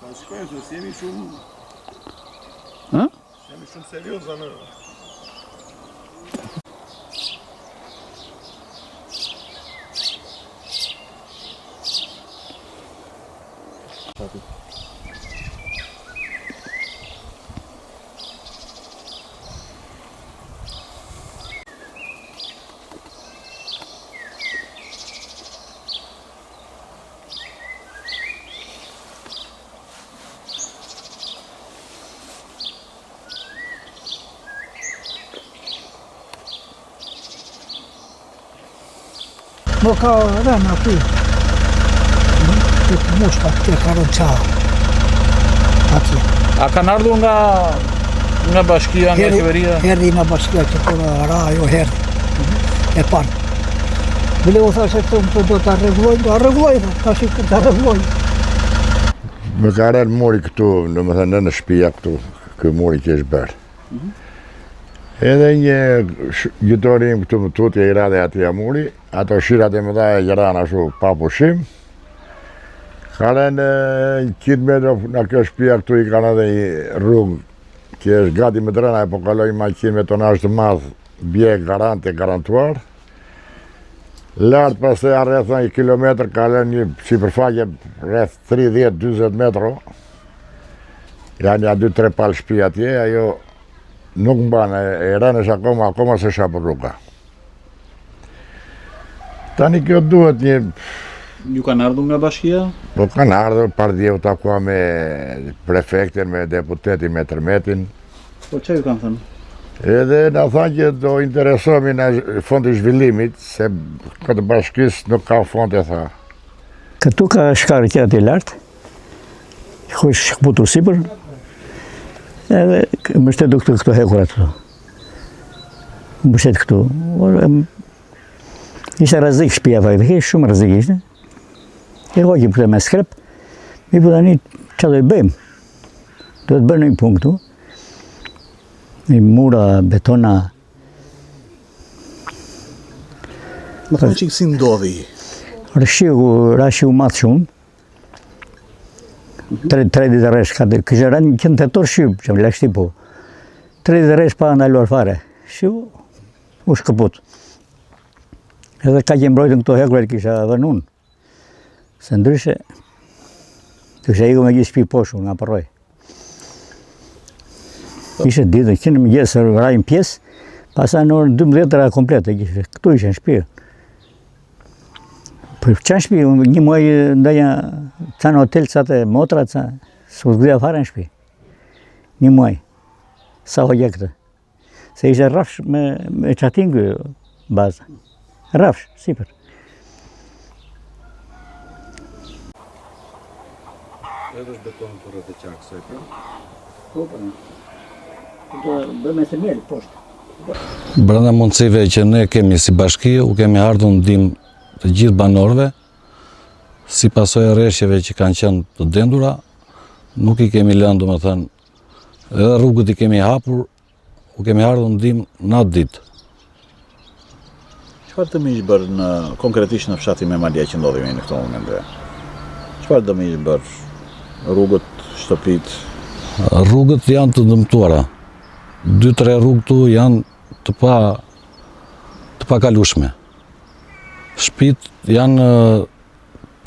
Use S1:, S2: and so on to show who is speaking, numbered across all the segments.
S1: Shkojnë se jemi shumë... Jemi shumë serios anë...
S2: Më ka rënë aty, këtë mushka, këtë ka rënë qa, atje.
S3: A kanë ardhur nga bashkia, nga qeveria?
S2: Herdi nga bashkia që kërë ra ajo herdi, e parë. Bile u thashe të më do të arregullojnë, tash të arregullojnë.
S4: Më ka rënë mori këtu, në shtëpia këtu, kë mori që është bërë. Edhe një gjytorim këtu më tutje i radhe ati amuri, ato shirat e më dha e gjëran ashtu pa pushim. Ka rënë 100 metra nga kjo shtëpia këtu i kanë edhe një rrugë që është gati me drena e po kalojnë maqinë me tonazh të madh, bje garantuar. Lartë pas e rreth 1 kilometër ka lënë një sipërfaqe rreth 30-40 metro. Janë ja 2-3 palë shtëpi atje, ajo nuk mban, e rënë është akoma se shapë rruga. Tani kjo duhet një...
S3: Ju kanë ardhur nga bashkia?
S4: Po kanë ardhur, pardje u takua me prefektin, me deputetin, me tërmetin.
S3: Po që ju kanë thënë?
S4: Edhe na thanë që do interesohemi në fondi zhvillimit, se këtë bashkis nuk ka fond e tha.
S5: Këtu ka shkarë që ati lartë, ku është shkëputur sipër, edhe më shtetu këtu hekurat këtu. Më shtetu këtu. Ishte rrezik shtëpia faktikisht, shumë rrezik ishte. E hoqim këtë me skrep, mi po tani që do i bëjmë? Do të bërë një punë këtu. Një mura, betona.
S1: Më thonë që si ndodhi?
S5: Rashi u matë shumë. 3 ditë rresh, kështë rënë 100 tetor shqip, që më leshti po. 3 ditë rresh pa ndaluar fare. Shiu, u shkëput. Edhe ka që mbrojtën këto hekurat kisha dhënë unë. Se ndryshe, të kisha iku me gjithë shtëpi poshtë nga përroj. Ishe ditë, që në mëngjes rajnë pjesë, pasa në orën 12 ra komplete kishe. Këtu ishe në shtëpi. Për qanë shtëpi, një muaj ndaja ca në hotel, ca të motra, ca s'u zgjidha fare në shtëpi. Një muaj. Sa hoqja këtë. Se ishe rrafsh me qatingu baza. Rrafsh, sipër.
S1: Edhe është beton për rreth e qakësaj, po?
S5: Po, po. Do bëjmë themel poshtë.
S6: Brenda mundësive që ne kemi si bashki, u kemi ardhur ndihmë të gjithë banorëve, si pasojë e rreshjeve që kanë qenë të dendura, nuk i kemi lënë, domethënë, edhe rrugët i kemi hapur, u kemi ardhur ndihmë natë ditë.
S3: Çfarë dëmi ishte bërë konkretisht në fshatin Memalia që ndodhemi në këtë moment? Çfarë dëmi ishte bërë? Rrugët, shtëpit?
S6: Rrugët janë të dëmtuara. 2-3 rrugë këtu janë të pakalueshme. Shtëpit janë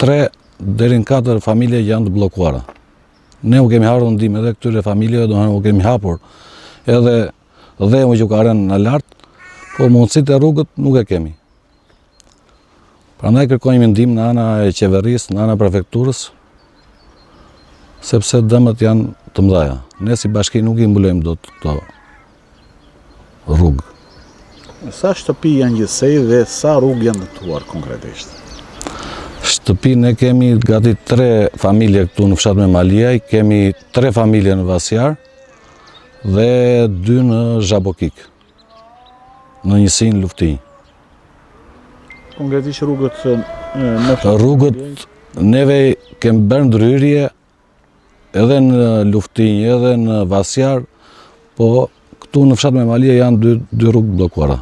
S6: 3 deri në 4 familje janë të bllokuara. Ne u kemi ardhur ndihmë edhe këtyre familjeve, domethënë u kemi hapur edhe dheu që ka rënë në lart, por mundësitë e rrugët nuk e kemi. Prandaj kërkojmë ndihmë në ana e qeverisë, në ana e prefekturës, sepse dëmët janë të mëdha. Ne si bashki nuk i mbulojmë dot këto rrugë.
S3: Sa shtëpi janë gjithsej dhe sa rrugë janë dëmtuar konkretisht?
S6: Shtëpi ne kemi gati 3 familje këtu në fshat Memalia, kemi 3 familje në Vasjar dhe 2 në Zhabokik, në njësinë Luftinj.
S3: Konkretisht rrugët
S6: Rrugët neve kemi bërë ndryrje edhe në Luftinj, edhe në Vasjar, po këtu në fshat Memalia janë 2 rrugë bllokuara.